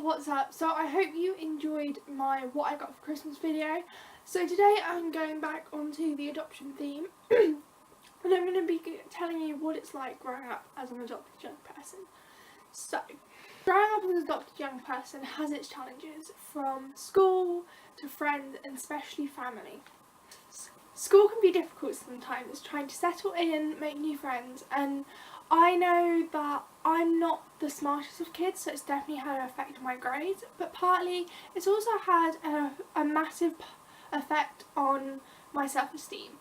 What's up? So I hope you enjoyed my what I got for Christmas video. So today I'm going back onto the adoption theme and I'm going to be telling you what it's like growing up as an adopted young person. So, growing up as an adopted young person has its challenges, from school to friends and especially family. School can be difficult sometimes, trying to settle in, make new friends, and I know that I'm not the smartest of kids, so it's definitely had an effect on my grades, but partly it's also had a massive effect on my self-esteem.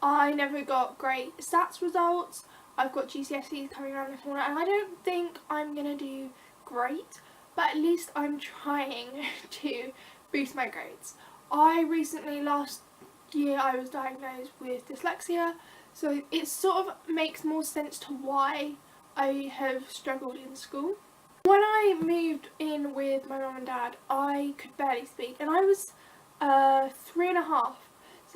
I never got great stats results. I've got GCSEs coming around the corner and I don't think I'm going to do great, but at least I'm trying to boost my grades. I recently, last year, I was diagnosed with dyslexia, so it sort of makes more sense to why I have struggled in school. When I moved in with my mum and dad, I could barely speak, and I was 3.5.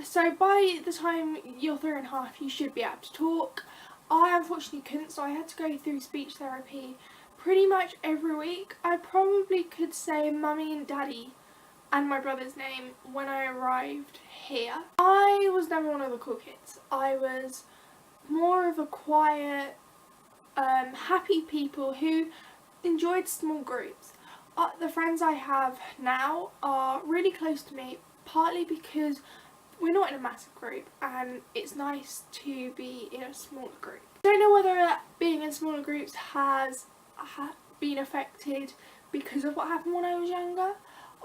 So by the time you're 3.5, you should be able to talk. I unfortunately couldn't, so I had to go through speech therapy pretty much every week. I probably could say mummy and daddy and my brother's name when I arrived here. I was never one of the cool kids. I was more of a quiet, happy people who enjoyed small groups. The friends I have now are really close to me, partly because we're not in a massive group and it's nice to be in a smaller group. I don't know whether being in smaller groups has been affected because of what happened when I was younger.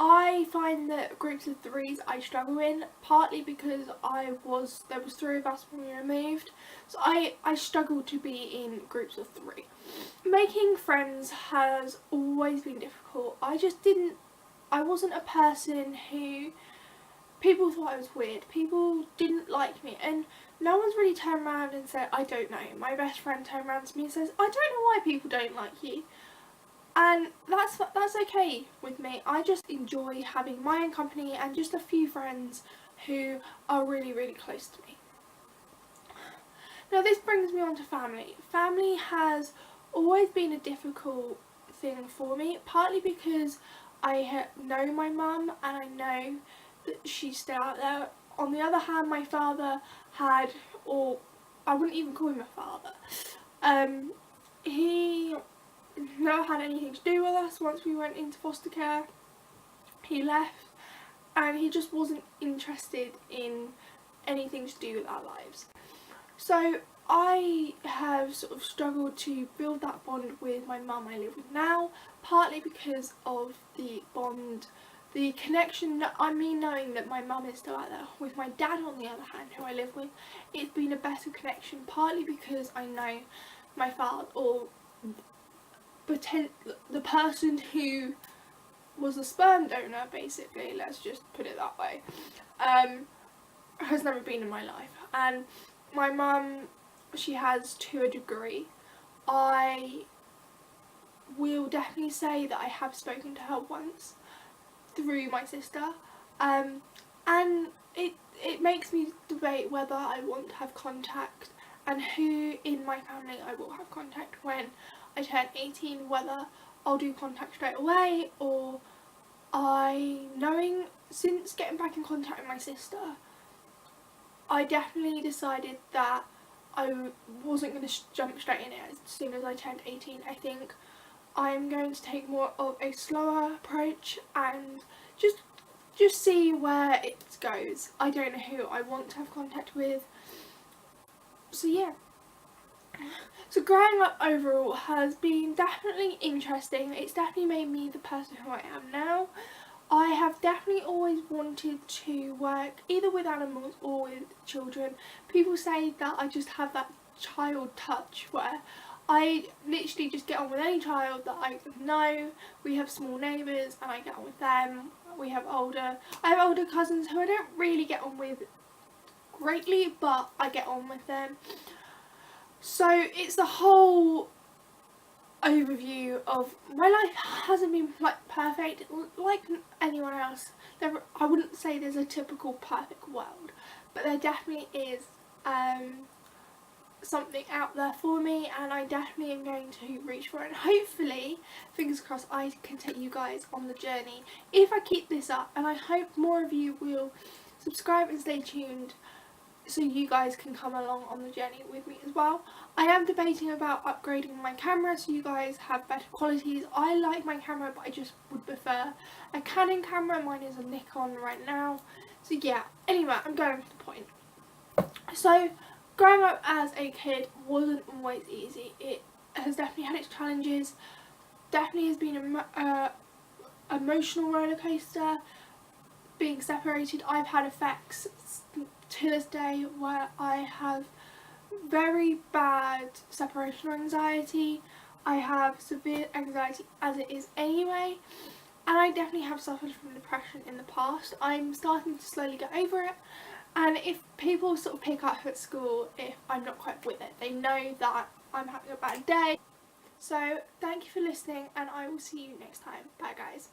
I find that groups of threes I struggle in, partly because there was 3 of us when we moved, so I struggled to be in groups of 3. Making friends has always been difficult. I wasn't a person who people thought I was weird. People didn't like me, and no one's really turned around and said, I don't know. My best friend turned around to me and says, I don't know why people don't like you. And that's okay with me. I just enjoy having my own company and just a few friends who are really, really close to me. Now this brings me on to family. Family has always been a difficult thing for me, partly because I know my mum and I know that she's still out there. On the other hand, my father had, or I wouldn't even call him a father, he never had anything to do with us. Once we went into foster care, he left and he just wasn't interested in anything to do with our lives. So I have sort of struggled to build that bond with my mum I live with now, partly because of the bond, the connection, I mean, knowing that my mum is still out there. With my dad, on the other hand, who I live with, it's been a better connection, partly because I know my father, or the person who was a sperm donor, basically, let's just put it that way, has never been in my life. And my mum, she has to a degree. I will definitely say that I have spoken to her once through my sister, and it makes me debate whether I want to have contact and who in my family I will have contact when I turn 18, whether I'll do contact straight away, or knowing since getting back in contact with my sister, I definitely decided that I wasn't going to jump straight in it as soon as I turned 18. I think I'm going to take more of a slower approach and just see where it goes. I don't know who I want to have contact with, so yeah. So growing up overall has been definitely interesting. It's definitely made me the person who I am now. I have definitely always wanted to work either with animals or with children. People say that I just have that child touch where I literally just get on with any child that I know. We have small neighbours and I get on with them. I have older cousins who I don't really get on with greatly, but I get on with them. So it's the whole overview of my life hasn't been like perfect like anyone else. I wouldn't say there's a typical perfect world, but there definitely is something out there for me, and I definitely am going to reach for it, and hopefully, fingers crossed, I can take you guys on the journey if I keep this up, and I hope more of you will subscribe and stay tuned so you guys can come along on the journey with me as well. I am debating about upgrading my camera so you guys have better qualities. I like my camera, but I just would prefer a Canon camera. Mine is a Nikon right now. So yeah, anyway, I'm going to the point. So growing up as a kid wasn't always easy. It has definitely had its challenges. Definitely has been a emotional roller coaster. Being separated, I've had effects to this day where I have very bad separation anxiety. I have severe anxiety as it is anyway, and I definitely have suffered from depression in the past. I'm starting to slowly get over it, and if people sort of pick up at school if I'm not quite with it, they know that I'm having a bad day. So thank you for listening, and I will see you next time. Bye guys.